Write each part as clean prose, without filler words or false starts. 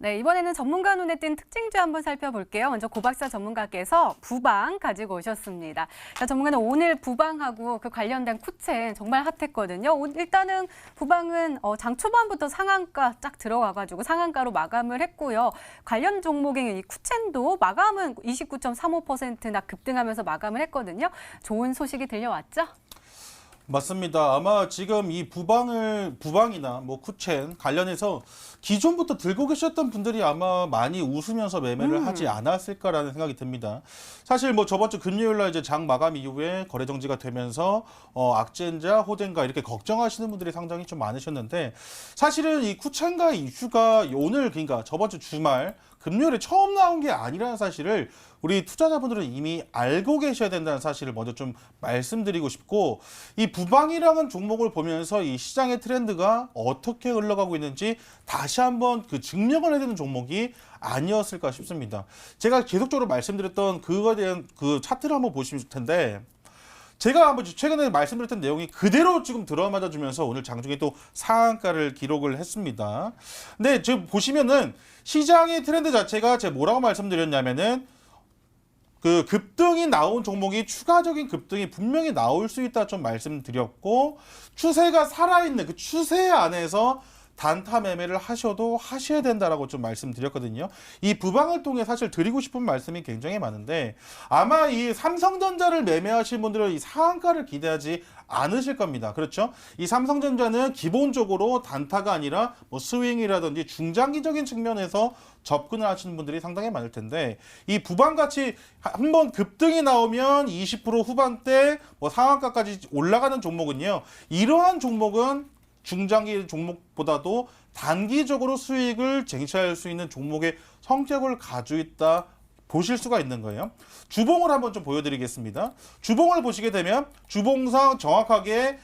네, 이번에는 전문가 눈에 띈 특징주 한번 살펴볼게요. 먼저 고박사 전문가께서 부방 가지고 오셨습니다. 자, 전문가는 오늘 부방하고 그 관련된 쿠첸 정말 핫했거든요. 일단은 부방은 장 초반부터 상한가 쫙 들어와가지고 상한가로 마감을 했고요. 관련 종목인 이 쿠첸도 마감은 29.35%나 급등하면서 마감을 했거든요. 좋은 소식이 들려왔죠? 맞습니다. 아마 지금 이 부방이나 뭐 쿠첸 관련해서 기존부터 들고 계셨던 분들이 아마 많이 웃으면서 매매를 하지 않았을까라는 생각이 듭니다. 사실 뭐 저번 주 금요일 날 이제 장 마감 이후에 거래 정지가 되면서 악재인가 호재인가 이렇게 걱정하시는 분들이 상당히 좀 많으셨는데, 사실은 이 쿠첸가 이슈가 오늘, 그러니까 저번 주 주말 금요일에 처음 나온 게 아니라는 사실을 우리 투자자분들은 이미 알고 계셔야 된다는 사실을 먼저 좀 말씀드리고 싶고, 이 부방이라는 종목을 보면서 이 시장의 트렌드가 어떻게 흘러가고 있는지 다시 한번 그 증명을 해야 되는 종목이 아니었을까 싶습니다. 제가 계속적으로 말씀드렸던 그거에 대한 그 차트를 한번 보시면 좋을 텐데, 제가 한번 최근에 말씀드렸던 내용이 그대로 지금 들어맞아 주면서 오늘 장중에 또 상한가를 기록을 했습니다. 근데 지금 보시면은 시장의 트렌드 자체가 제가 뭐라고 말씀드렸냐면은 그 급등이 나온 종목이 추가적인 급등이 분명히 나올 수 있다 좀 말씀드렸고, 추세가 살아있는 그 추세 안에서 단타 매매를 하셔야 된다라고 좀 말씀드렸거든요. 이 부방을 통해 사실 드리고 싶은 말씀이 굉장히 많은데, 아마 이 삼성전자를 매매하신 분들은 이 상한가를 기대하지 않으실 겁니다. 그렇죠? 이 삼성전자는 기본적으로 단타가 아니라 뭐 스윙이라든지 중장기적인 측면에서 접근을 하시는 분들이 상당히 많을 텐데, 이 부방같이 한번 급등이 나오면 20% 후반대 뭐 상한가까지 올라가는 종목은요, 이러한 종목은 중장기 종목보다도 단기적으로 수익을 쟁취할 수 있는 종목의 성격을 가지고 있다 보실 수가 있는 거예요. 주봉을 한번 좀 보여드리겠습니다. 주봉을 보시게 되면 주봉상 정확하게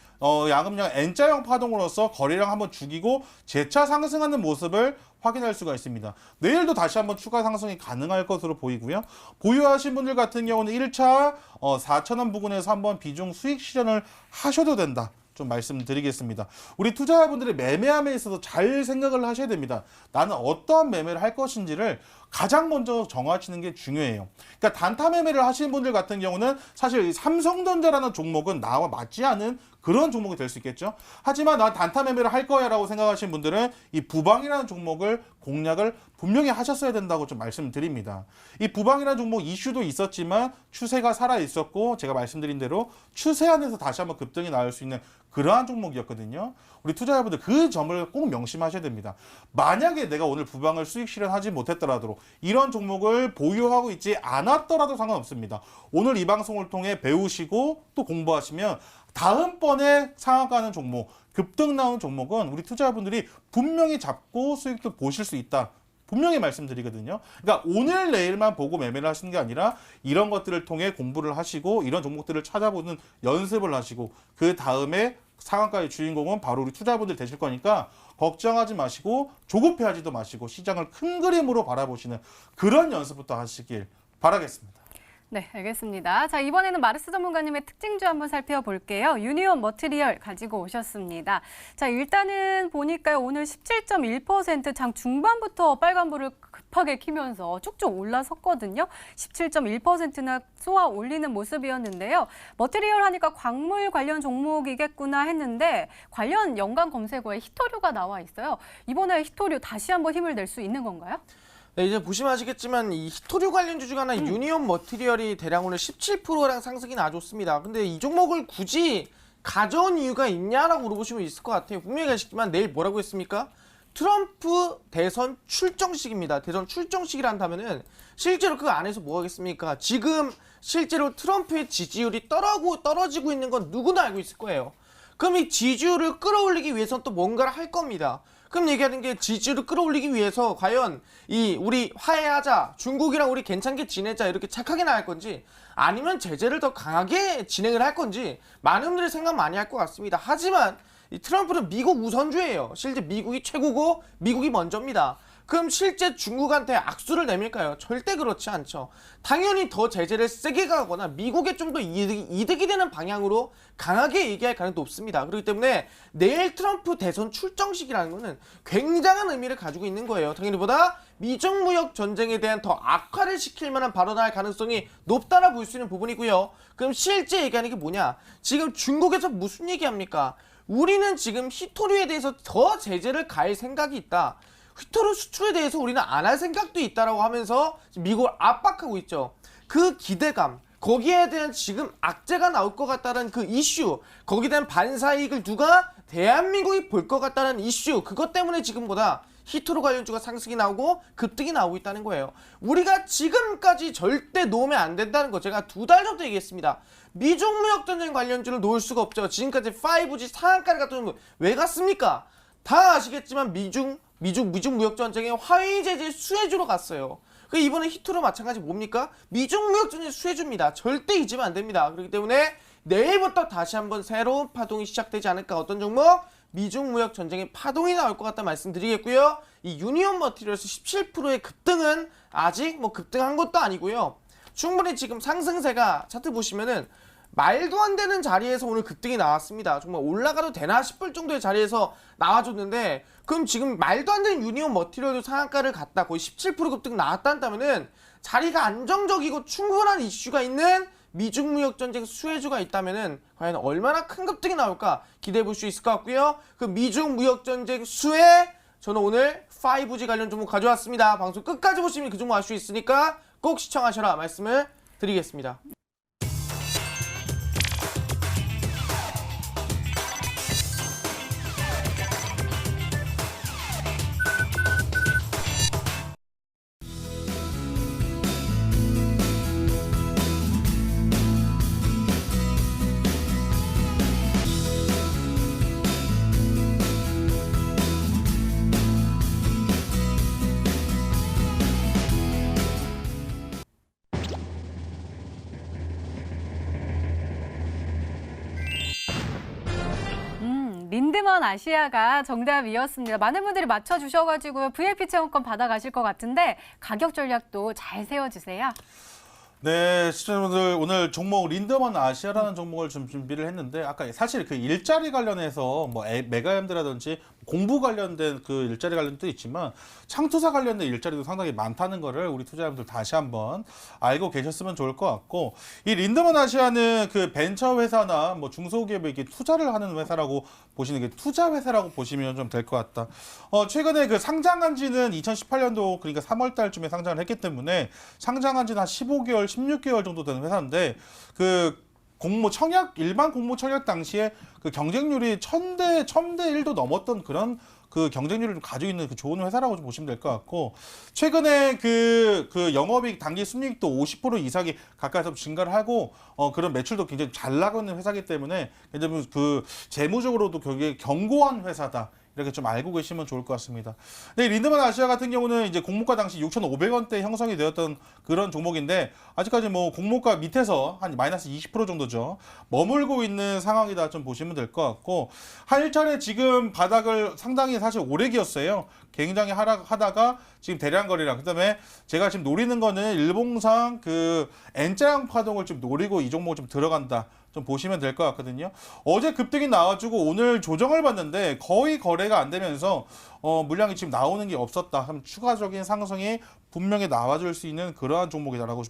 양음량 N자형 파동으로서 거래량 한번 죽이고 재차 상승하는 모습을 확인할 수가 있습니다. 내일도 다시 한번 추가 상승이 가능할 것으로 보이고요. 보유하신 분들 같은 경우는 1차 4,000원 부근에서 한번 비중 수익 실현을 하셔도 된다 좀 말씀드리겠습니다. 우리 투자자분들이 매매함에 있어서 잘 생각을 하셔야 됩니다. 나는 어떠한 매매를 할 것인지를 가장 먼저 정하시는 게 중요해요. 그러니까 단타 매매를 하시는 분들 같은 경우는 사실 이 삼성전자라는 종목은 나와 맞지 않은 그런 종목이 될 수 있겠죠. 하지만 나 단타 매매를 할 거야 라고 생각하시는 분들은 이 부방이라는 종목을 공략을 분명히 하셨어야 된다고 좀 말씀드립니다. 이 부방이라는 종목 이슈도 있었지만 추세가 살아 있었고, 제가 말씀드린 대로 추세 안에서 다시 한번 급등이 나올 수 있는 그러한 종목이었거든요. 우리 투자자분들 그 점을 꼭 명심하셔야 됩니다. 만약에 내가 오늘 부방을 수익 실현하지 못했더라도, 이런 종목을 보유하고 있지 않았더라도 상관없습니다. 오늘 이 방송을 통해 배우시고 또 공부하시면 다음번에 상한가는 종목, 급등 나오는 종목은 우리 투자자분들이 분명히 잡고 수익도 보실 수 있다. 분명히 말씀드리거든요. 그러니까 오늘 내일만 보고 매매를 하시는 게 아니라 이런 것들을 통해 공부를 하시고 이런 종목들을 찾아보는 연습을 하시고, 그 다음에 상한가의 주인공은 바로 우리 투자자분들 되실 거니까 걱정하지 마시고 조급해하지도 마시고 시장을 큰 그림으로 바라보시는 그런 연습부터 하시길 바라겠습니다. 네, 알겠습니다. 자, 이번에는 마르스 전문가님의 특징주 한번 살펴볼게요. 유니온 머티리얼 가지고 오셨습니다. 자, 일단은 보니까요, 오늘 17.1% 장 중반부터 빨간불을 급하게 켜면서 쭉쭉 올라섰거든요. 17.1%나 쏘아 올리는 모습이었는데요. 머티리얼 하니까 광물 관련 종목이겠구나 했는데 관련 연관 검색어에 히토류가 나와 있어요. 이번에 히토류 다시 한번 힘을 낼 수 있는 건가요? 네, 이제 보시면 아시겠지만 이 히토류 관련 주주 하나 유니온 머티리얼이 대략 오늘 17%랑 상승이 나좋습니다. 근데 이 종목을 굳이 가져온 이유가 있냐라고 물어보시면 있을 것 같아요. 분명히 아시겠지만 내일 뭐라고 했습니까? 트럼프 대선 출정식입니다. 대선 출정식이란다면은 실제로 그 안에서 뭐 하겠습니까? 지금 실제로 트럼프의 지지율이 떨어지고 있는 건 누구나 알고 있을 거예요. 그럼 이 지지율을 끌어올리기 위해서는 또 뭔가를 할 겁니다. 그럼 얘기하는 게 지지율을 끌어올리기 위해서 과연 이 우리 화해하자, 중국이랑 우리 괜찮게 지내자 이렇게 착하게 나갈 건지, 아니면 제재를 더 강하게 진행을 할 건지 많은 분들이 생각 많이 할 것 같습니다. 하지만 이 트럼프는 미국 우선주예요. 실제 미국이 최고고 미국이 먼저입니다. 그럼 실제 중국한테 악수를 내밀까요? 절대 그렇지 않죠. 당연히 더 제재를 세게 가거나 미국에 좀 더 이득이 되는 방향으로 강하게 얘기할 가능성이 높습니다. 그렇기 때문에 내일 트럼프 대선 출정식이라는 것은 굉장한 의미를 가지고 있는 거예요. 당연히보다 미중 무역 전쟁에 대한 더 악화를 시킬 만한 발언을 할 가능성이 높다라 볼 수 있는 부분이고요. 그럼 실제 얘기하는 게 뭐냐? 지금 중국에서 무슨 얘기합니까? 우리는 지금 히토류에 대해서 더 제재를 가할 생각이 있다. 히토류 수출에 대해서 우리는 안 할 생각도 있다라고 하면서 미국을 압박하고 있죠. 그 기대감, 거기에 대한 지금 악재가 나올 것 같다는 그 이슈, 거기에 대한 반사이익을 누가 대한민국이 볼 것 같다는 이슈, 그것 때문에 지금보다 히토류 관련주가 상승이 나오고 급등이 나오고 있다는 거예요. 우리가 지금까지 절대 놓으면 안 된다는 거 제가 2달 전부터 얘기했습니다. 미중 무역 전쟁 관련주를 놓을 수가 없죠. 지금까지 5G 상한가를 갔던 거 왜 갔습니까? 다 아시겠지만 미중 무역 전쟁의 화웨이 제재 수혜주로 갔어요. 그 이번에 히토류 마찬가지 뭡니까? 미중 무역 전쟁 수혜주입니다. 절대 잊으면 안 됩니다. 그렇기 때문에 내일부터 다시 한번 새로운 파동이 시작되지 않을까. 어떤 종목? 미중 무역 전쟁의 파동이 나올 것 같다 말씀드리겠고요. 이 유니온 머티리얼스 17%의 급등은 아직 뭐 급등한 것도 아니고요. 충분히 지금 상승세가 차트 보시면은 말도 안 되는 자리에서 오늘 급등이 나왔습니다. 정말 올라가도 되나 싶을 정도의 자리에서 나와줬는데, 그럼 지금 말도 안 되는 유니온 머티리얼도 상한가를 갔다 거의 17% 급등 나왔다면은 자리가 안정적이고 충분한 이슈가 있는 미중 무역 전쟁 수혜주가 있다면은 과연 얼마나 큰 급등이 나올까 기대해 볼 수 있을 것 같고요. 그 미중 무역 전쟁 수혜, 저는 오늘 5G 관련 종목 가져왔습니다. 방송 끝까지 보시면 그 종목 알 수 있으니까 꼭 시청하셔라 말씀을 드리겠습니다. 린드먼 아시아가 정답이었습니다. 많은 분들이 맞춰주셔가지고 VIP 체험권 받아가실 것 같은데 가격 전략도 잘 세워주세요. 네, 시청자분들 오늘 종목 린드먼 아시아라는 종목을 좀 준비를 했는데, 아까 사실 그 일자리 관련해서 뭐 메가엠드라든지 공부 관련된 그 일자리 관련도 있지만 창투사 관련된 일자리도 상당히 많다는 거를 우리 투자자분들 다시 한번 알고 계셨으면 좋을 것 같고, 이 린드먼 아시아는 그 벤처 회사나 뭐 중소기업에 이렇게 투자를 하는 회사라고 보시는 게 투자 회사라고 보시면 좀 될 것 같다. 최근에 그 상장한 지는 2018년도 그러니까 3월 달쯤에 상장을 했기 때문에 상장한 지는 한 15개월, 16개월 정도 되는 회사인데, 그 일반 공모 청약 당시에 그 경쟁률이 1000대 1도 넘었던 그런 그 경쟁률을 좀 가지고 있는 그 좋은 회사라고 좀 보시면 될 것 같고, 최근에 그 영업이익 당기 순이익도 50% 이상이 가까이서 증가를 하고, 그런 매출도 굉장히 잘 나가고 있는 회사이기 때문에 굉장히 그 재무적으로도 굉장히 견고한 회사다. 이렇게 좀 알고 계시면 좋을 것 같습니다. 네, 린드먼 아시아 같은 경우는 이제 공모가 당시 6,500원대 형성이 되었던 그런 종목인데, 아직까지 뭐 공모가 밑에서 한 마이너스 20% 정도죠. 머물고 있는 상황이다 좀 보시면 될 것 같고, 한일차례 지금 바닥을 상당히 사실 오래 기었어요. 굉장히 하다가 지금 대량 거래량, 그다음에 제가 지금 노리는 거는 일봉상 그 N자형 파동을 좀 노리고 이 종목 좀 들어간다. 좀 보시면 될 것 같거든요. 어제 급등이 나와주고 오늘 조정을 받는데 거의 거래가 안 되면서 물량이 지금 나오는 게 없었다. 그럼 추가적인 상승이 분명히 나와줄 수 있는 그러한 종목이다라고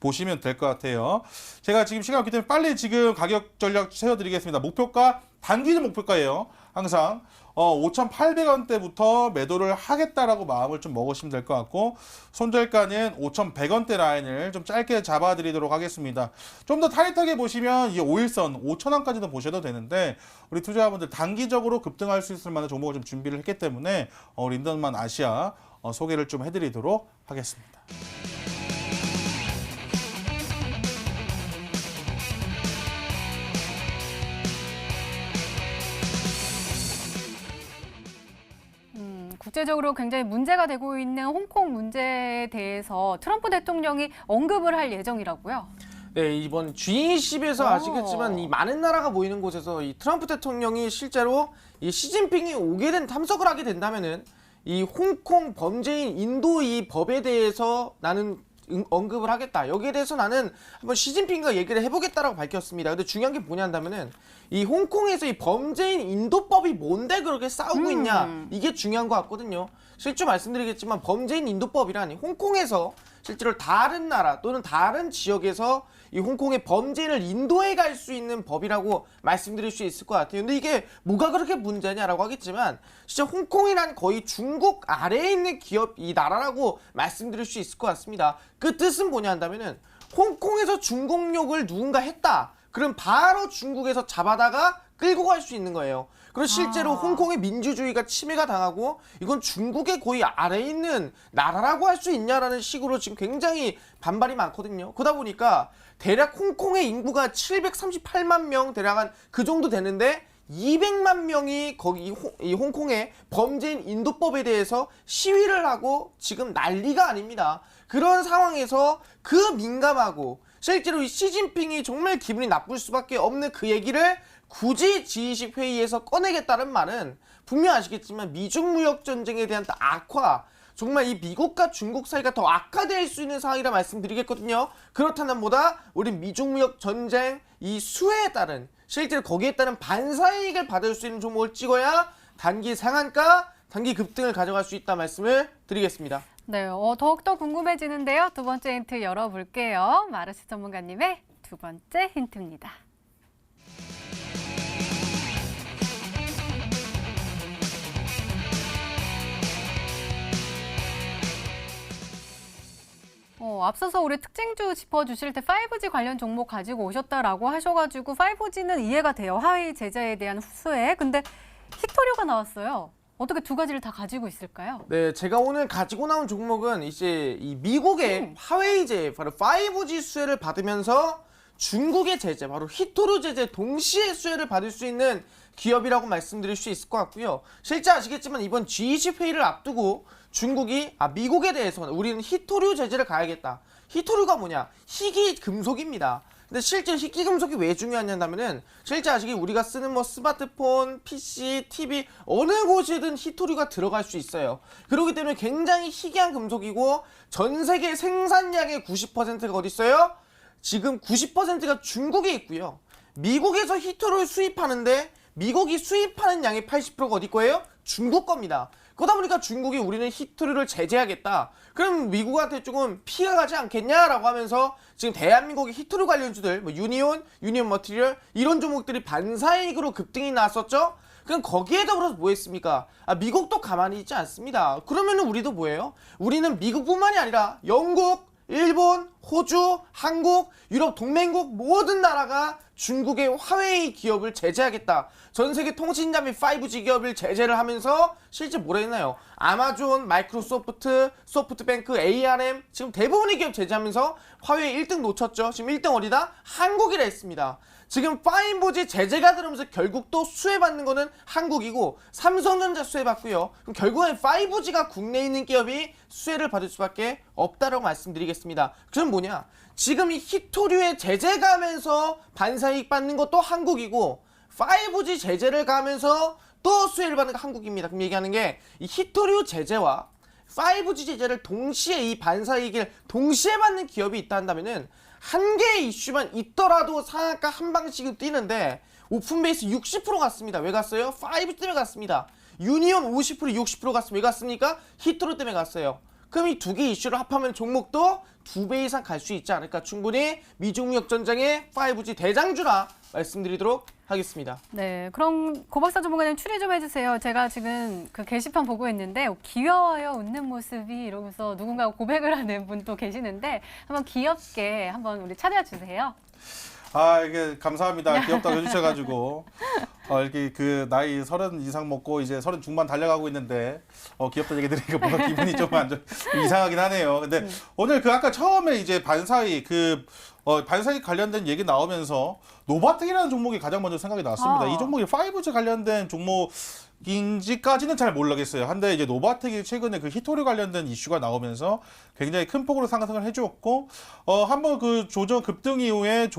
보시면 될 것 같아요. 제가 지금 시간 없기 때문에 빨리 지금 가격 전략 세워드리겠습니다. 목표가 단기적 목표가예요. 항상 5,800원대부터 매도를 하겠다라고 마음을 좀 먹으시면 될 것 같고, 손절가는 5,100원대 라인을 좀 짧게 잡아드리도록 하겠습니다. 좀 더 타이트하게 보시면 이 5일선 5,000원까지도 보셔도 되는데, 우리 투자자분들 단기적으로 급등할 수 있을 만한 종목을 좀 준비를 했기 때문에 린드먼 아시아 소개를 좀 해드리도록 하겠습니다. 국제적으로 굉장히 문제가 되고 있는 홍콩 문제에 대해서 트럼프 대통령이 언급을 할 예정이라고요. 네, 이번 G20에서 아시겠지만 이 많은 나라가 모이는 곳에서 이 트럼프 대통령이 실제로 이 시진핑이 오게 된 참석을 하게 된다면은 이 홍콩 범죄인 인도 이 법에 대해서 나는 언급을 하겠다. 여기에 대해서 나는 한번 시진핑과 얘기를 해보겠다라고 밝혔습니다. 근데 중요한 게 뭐냐 한다면은 이 홍콩에서 이 범죄인 인도법이 뭔데 그렇게 싸우고 있냐, 이게 중요한 것 같거든요. 실제 말씀드리겠지만 범죄인 인도법이란 홍콩에서 실제로 다른 나라 또는 다른 지역에서 이 홍콩의 범죄인을 인도해 갈 수 있는 법이라고 말씀드릴 수 있을 것 같아요. 근데 이게 뭐가 그렇게 문제냐라고 하겠지만 진짜 홍콩이란 거의 중국 아래에 있는 기업 이 나라라고 말씀드릴 수 있을 것 같습니다. 그 뜻은 뭐냐 한다면은 홍콩에서 중공욕을 누군가 했다. 그럼 바로 중국에서 잡아다가 끌고 갈 수 있는 거예요. 그리고 실제로 홍콩의 민주주의가 침해가 당하고 이건 중국의 거의 아래에 있는 나라라고 할 수 있냐라는 식으로 지금 굉장히 반발이 많거든요. 그러다 보니까 대략 홍콩의 인구가 738만 명 대략 한 그 정도 되는데 200만 명이 거기 이 홍콩의 범죄인 인도법에 대해서 시위를 하고 지금 난리가 아닙니다. 그런 상황에서 그 민감하고 실제로 이 시진핑이 정말 기분이 나쁠 수밖에 없는 그 얘기를 굳이 G20 회의에서 꺼내겠다는 말은 분명 아시겠지만 미중 무역 전쟁에 대한 악화, 정말 이 미국과 중국 사이가 더 악화될 수 있는 상황이라 말씀드리겠거든요. 그렇다는 보다 우리 미중 무역 전쟁 이 수혜에 따른 실제로 거기에 따른 반사이익을 받을 수 있는 종목을 찍어야 단기 상한가, 단기 급등을 가져갈 수 있다 말씀을 드리겠습니다. 네, 더욱더 궁금해지는데요. 두 번째 힌트 열어볼게요. 마르스 전문가님의 두 번째 힌트입니다. 앞서서 우리 특징주 짚어주실 때 5G 관련 종목 가지고 오셨다라고 하셔가지고 5G는 이해가 돼요. 화웨이 제재에 대한 수혜. 근데 히토류가 나왔어요. 어떻게 두 가지를 다 가지고 있을까요? 네, 제가 오늘 가지고 나온 종목은 이제 이 미국의 화웨이 제재, 바로 5G 수혜를 받으면서 중국의 제재, 바로 히토류 제재 동시에 수혜를 받을 수 있는 기업이라고 말씀드릴 수 있을 것 같고요. 실제 아시겠지만 이번 G20 회의를 앞두고 중국이 미국에 대해서는 우리는 히토류 제재를 가야겠다. 히토류가 뭐냐? 희귀 금속입니다. 근데 실제 희귀 금속이 왜 중요하냐면은 실제 아시기 우리가 쓰는 뭐 스마트폰, PC, TV 어느 곳이든 히토류가 들어갈 수 있어요. 그렇기 때문에 굉장히 희귀한 금속이고 전 세계 생산량의 90%가 어디 있어요? 지금 90%가 중국에 있고요. 미국에서 히토류를 수입하는데 미국이 수입하는 양의 80%가 어디 거예요? 중국 겁니다. 그러다 보니까 중국이 우리는 히토류를 제재하겠다. 그럼 미국한테 조금 피해가 가지 않겠냐라고 하면서 지금 대한민국의 히토류 관련주들, 뭐 유니온 머티리얼 이런 종목들이 반사이익으로 급등이 나왔었죠. 그럼 거기에 더불어서 뭐 했습니까? 미국도 가만히 있지 않습니다. 그러면은 우리도 뭐예요? 우리는 미국뿐만이 아니라 영국, 일본, 호주, 한국, 유럽 동맹국 모든 나라가 중국의 화웨이 기업을 제재하겠다. 전 세계 통신자 및 5G 기업을 제재를 하면서 실제 뭐라 했나요? 아마존, 마이크로소프트, 소프트뱅크, ARM 지금 대부분의 기업 제재하면서 화웨이 1등 놓쳤죠. 지금 1등 어디다? 한국이라 했습니다. 지금 5G 제재가 들어오면서 결국 또 수혜받는 거는 한국이고 삼성전자 수혜받고요. 그럼 결국엔 5G가 국내에 있는 기업이 수혜를 받을 수밖에 없다라고 말씀드리겠습니다. 그럼 뭐냐? 지금 이 히토류의 제재 가면서 반사이익 받는 것도 한국이고 5G 제재를 가면서 또 수혜를 받는 거 한국입니다. 그럼 얘기하는 게 이 히토류 제재와 5G 제재를 동시에 이 반사이익을 동시에 받는 기업이 있다 한다면은 한 개의 이슈만 있더라도 상한가 한 방씩은 뛰는데 오픈베이스 60% 갔습니다. 왜 갔어요? 5G 때문에 갔습니다. 유니온 50%, 60% 갔습니다. 왜 갔습니까? 히토류 때문에 갔어요. 그럼 이 두 개 이슈를 합하면 종목도 2배 이상 갈 수 있지 않을까? 충분히 미중무역 전쟁의 5G 대장주라 말씀드리도록 하겠습니다. 네, 그럼 고박사 전문가님 추리 좀 해주세요. 제가 지금 그 게시판 보고 있는데 귀여워요, 웃는 모습이 이러면서 누군가 고백을 하는 분도 계시는데 한번 귀엽게 한번 우리 찾아주세요. 이게 감사합니다. 귀엽다고 해주셔가지고 이렇게 그 나이 30 이상 먹고 이제 30 중반 달려가고 있는데 귀엽다 얘기 들으니까 뭔가 기분이 좀 이상하긴 하네요. 근데 오늘 그 아까 처음에 이제 반사이익 반사이익 관련된 얘기 나오면서 노바텍이라는 종목이 가장 먼저 생각이 났습니다. 이 종목이 5G 관련된 종목 인지까지는 잘 모르겠어요. 한데 이제 노바텍이 최근에 그 히토류 관련된 이슈가 나오면서 굉장히 큰 폭으로 상승을 해주었고, 한번 그 급등 이후에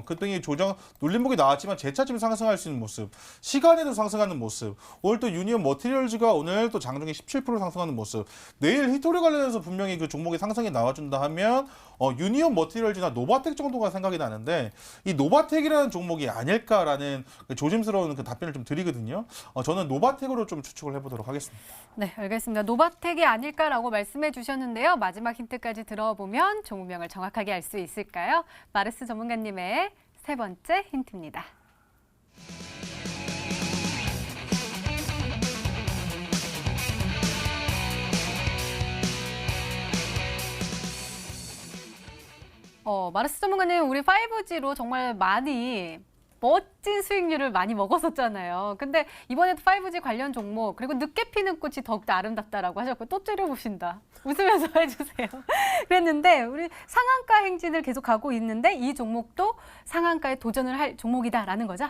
급등 이후 조정 눌림목이 나왔지만 재차짐 상승할 수 있는 모습, 시간에도 상승하는 모습, 오늘 또 유니온 머티리얼즈가 오늘 또 장중에 17% 상승하는 모습, 내일 히토류 관련해서 분명히 그 종목의 상승이 나와준다 하면 유니온 머티리얼즈나 노바텍 정도가 생각이 나는데 이 노바텍이라는 종목이 아닐까라는 조심스러운 그 답변을 좀 드리거든요. 저는 노바텍으로 좀 추측을 해보도록 하겠습니다. 네, 알겠습니다. 노바텍이 아닐까라고 말씀해 주셨는데요. 마지막 힌트까지 들어보면 종목명을 정확하게 알 수 있을까요? 마르스 전문가님의 세 번째 힌트입니다. 마르스 전문가님, 우리 5G로 정말 많이 멋진 수익률을 많이 먹었었잖아요. 근데 이번에도 5G 관련 종목, 그리고 늦게 피는 꽃이 더욱더 아름답다라고 하셨고 또 째려보신다. 웃으면서 해주세요. 그랬는데 우리 상한가 행진을 계속 가고 있는데 이 종목도 상한가에 도전을 할 종목이다라는 거죠?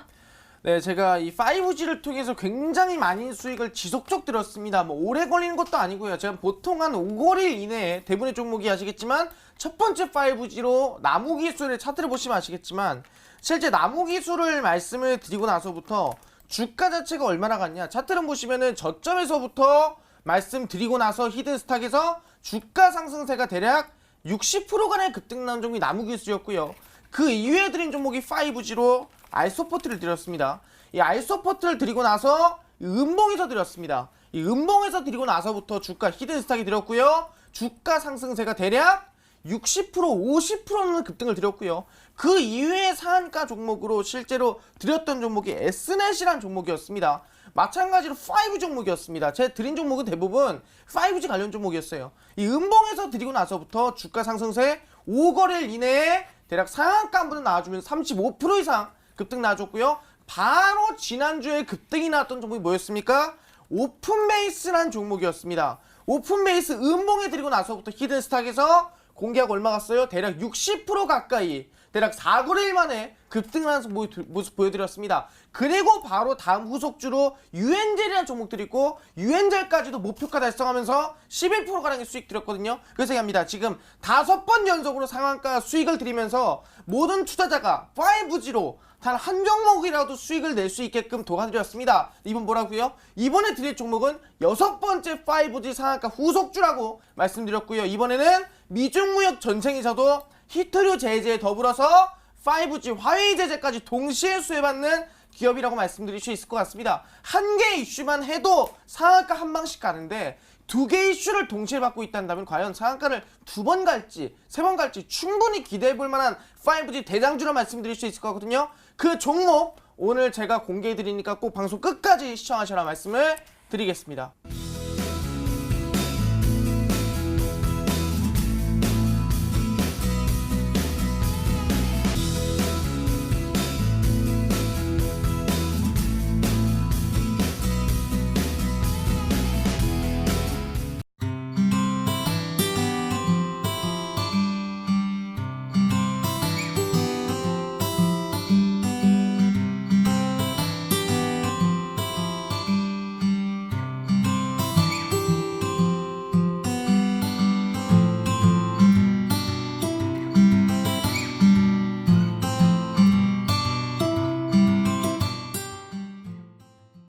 네, 제가 이 5G를 통해서 굉장히 많은 수익을 지속적 들었습니다. 뭐 오래 걸리는 것도 아니고요. 제가 보통 한 5거일 이내에 대부분의 종목이 아시겠지만 첫 번째 5G로 나무기술의 차트를 보시면 아시겠지만 실제 나무기술을 말씀을 드리고 나서부터 주가 자체가 얼마나 갔냐. 차트를 보시면은 저점에서부터 말씀드리고 나서 히든스탁에서 주가 상승세가 대략 60%가량의 급등 나온 종목이 나무기술이었고요. 그 이후에 드린 종목이 5G로 알소포트를 드렸습니다. 이 알소포트를 드리고 나서 음봉에서 드렸습니다. 이 음봉에서 드리고 나서부터 주가 히든스탁이 드렸고요. 주가 상승세가 대략 60% 50%는 급등을 드렸고요. 그 이후에 상한가 종목으로 실제로 드렸던 종목이 S넷이라는 종목이었습니다. 마찬가지로 5G 종목이었습니다. 제가 드린 종목은 대부분 5G 관련 종목이었어요. 이 음봉에서 드리고 나서부터 주가 상승세 5거래일 이내에 대략 상한가 한 번은 나와주면서 35% 이상 급등 나와줬고요. 바로 지난주에 급등이 나왔던 종목이 뭐였습니까? 오픈베이스라는 종목이었습니다. 오픈베이스 음봉에 드리고 나서부터 히든스탁에서 공개하고 얼마 갔어요? 대략 60% 가까이 대략 4거래일 만에 급등하는 모습 보여드렸습니다. 그리고 바로 다음 후속주로 유엔젤이라는 종목들이 있고 유엔젤까지도 목표가 달성하면서 11%가량의 수익 드렸거든요. 그래서 얘기합니다. 지금 5번 연속으로 상한가 수익을 드리면서 모든 투자자가 5G로 단 한 종목이라도 수익을 낼 수 있게끔 도와드렸습니다. 이번 뭐라고요? 이번에 드릴 종목은 6번째 5G 상한가 후속주라고 말씀드렸고요. 이번에는 미중무역 전쟁에서도 히토류 제재에 더불어서 5G 화웨이 제재까지 동시에 수혜받는 기업이라고 말씀드릴 수 있을 것 같습니다. 한 개 이슈만 해도 상한가 한 방씩 가는데 2개 이슈를 동시에 받고 있다면 과연 상한가를 2번 갈지 3번 갈지 충분히 기대해 볼 만한 5G 대장주로 말씀드릴 수 있을 것 같거든요. 그 종목 오늘 제가 공개해 드리니까 꼭 방송 끝까지 시청하셔라 말씀을 드리겠습니다.